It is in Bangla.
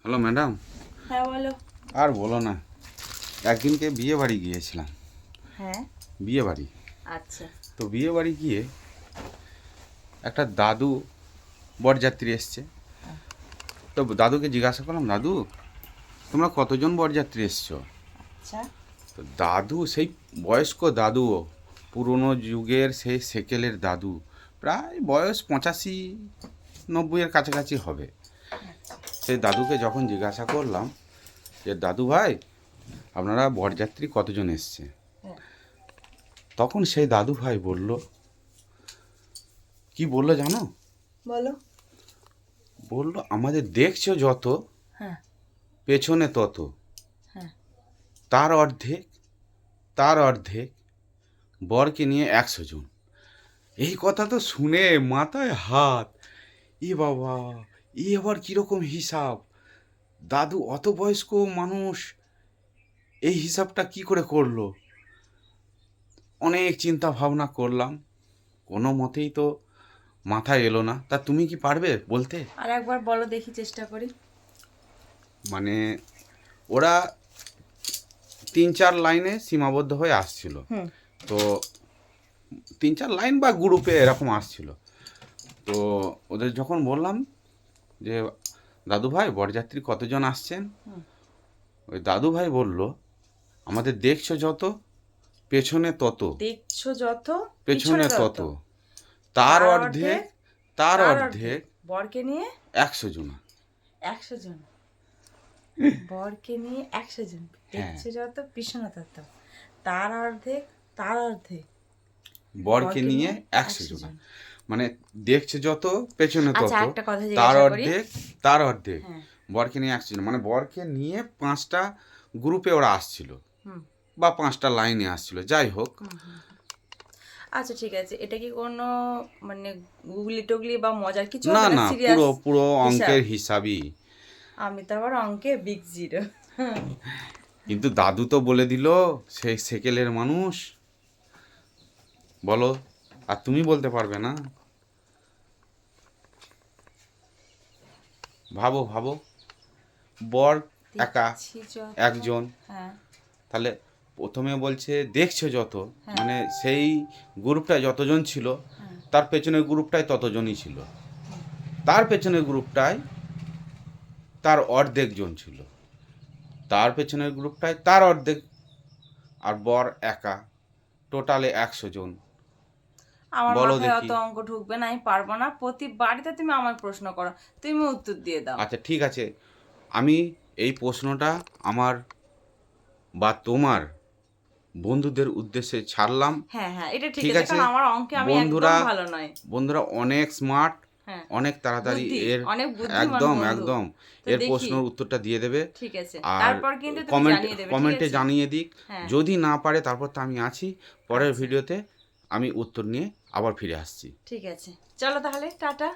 Hello madam. হ্যাঁ বলো। আর বলো না, একদিনকে বিয়ে বাড়ি গিয়েছিলাম। হ্যাঁ। বিয়ে বাড়ি, আচ্ছা। তো বিয়ে বাড়ি গিয়ে একটা দাদু বরযাত্রী এসছে। হ্যাঁ। তো দাদুকে জিজ্ঞাসা করলাম, দাদু তোমরা কতজন বরযাত্রী এসছো? আচ্ছা। তো দাদু, সেই বয়স্ক দাদু, পুরনো যুগের সেই সেকেলের দাদু, প্রায় বয়স 85-90-এর কাছাকাছি হবে। আচ্ছা। সেই দাদুকে যখন জিজ্ঞাসা করলাম যে দাদু ভাই আপনারা বরযাত্রী কতজন এসছে, হ্যাঁ। তখন সেই দাদু ভাই বলল, কি বললো জানো? বলো। বলল, আমাদের দেখছো যত, হ্যাঁ। পেছনে তত, হ্যাঁ। তার অর্ধেক, তার অর্ধেক, বরকে নিয়ে 100 জন। এই কথা তো শুনে মাথায় হাত, এ বাবা, এ আবার কীরকম হিসাব? দাদু অত বয়স্ক মানুষ এই হিসাবটা কি করে করলো? অনেক চিন্তা ভাবনা করলাম, কোনো মতেই তো মাথায় এলো না। তা তুমি কি পারবে বলতে? আর একবার বলো দেখি, চেষ্টা করি। মানে ওরা 3-4 লাইনে সীমাবদ্ধ হয়ে আসছিল। হুম। তো 3-4 লাইন বা গ্রুপে এরকম আসছিল। তো ওদের যখন বললাম যে দাদু ভাই বরযাত্রী কতজন আসছেন, হুম। ওই দাদু ভাই বলল, আমাদের দেখছো যত, পেছনে তত, দেখছো যত, পেছনে পিছনে তত, তত, তার তার অর্ধেক, অর্ধেক, তার তার অর্ধেক, অর্ধেক, বরকে নিয়ে 100 জন। 100 জন। বরকে নিয়ে 100 জন। হ্যাঁ, দেখছো যত, পিছনে তত, তার অর্ধেক, তার অর্ধেক, বরকে নিয়ে 100 জন। মানে দেখছে যত, পেছনে আচ্ছা, তত, একটা কথা তার জিজ্ঞাসা করি। অর্ধেক, তার অর্ধেক, হ্যাঁ। বরকে নিয়ে 100 জন। মানে বরকে নিয়ে 5টা গ্রুপে ওরা আসছিল, হুম। বা 5টা লাইনে আসছিল, যাই হোক। হুম। হুম। আচ্ছা, ঠিক আছে। এটা কি কোনো মানে গুগলি টুগলি বা মজার কিছু না হবে না না, সিরিয়াস পুরো পুরো হিসাব? অঙ্কের হিসাবই। আমি তো আবার অঙ্কে বিগ জিরো। কিন্তু দাদু তো বলে দিল, সেই সেকেলের মানুষ। বলো, আর তুমি বলতে পারবে না? ভাবো ভাবো, বর একা, দেখছি যত। একজন। হ্যাঁ। তাহলে প্রথমে বলছে দেখছো যত, হ্যাঁ। মানে সেই গ্রুপটায় যতজন ছিল, হ্যাঁ। তার পেছনের গ্রুপটায় ততজনই ছিল। হুম। তার পেছনের গ্রুপটায় তার অর্ধেক জন ছিল, তার পেছনের গ্রুপটায় তার অর্ধেক, আর বর একা, টোটালে 100 জন। আমার বলো মাথায় দেখি। অত অঙ্ক ঢুকবে না, আমি পারবো না। প্রতি বাড়িতে তুমি আমায় প্রশ্ন করো, তুমি উত্তর দিয়ে দাও। আচ্ছা ঠিক আছে, আমি এই প্রশ্নটা আমার বা তোমার বন্ধুদের উদ্দেশ্যে ছাড়লাম। হ্যাঁ, হ্যাঁ, এটা ঠিক ঠিক আছে, আছে কারণ আমার অঙ্কে আমি একদম বন্ধুরা, ভালো নয়। বন্ধুরা অনেক স্মার্ট, হ্যাঁ। অনেক তাড়াতাড়ি বুদ্ধি, এর, অনেক বুদ্ধিমান একদম বন্ধু। একদম, তো এর দেখি। প্রশ্নের উত্তরটা দিয়ে দেবে। ঠিক আছে, আর তারপর কিন্তু তুমি জানিয়ে দেবে, ঠিক কমেন্টে আছে? জানিয়ে দিক। হ্যাঁ। যদি না পারে তারপর তো আমি আছি, পরের আচ্ছা, ভিডিওতে আমি উত্তর নিয়ে আবার ফিরে আসছি। ঠিক আছে। চলো তাহলে, টাটা।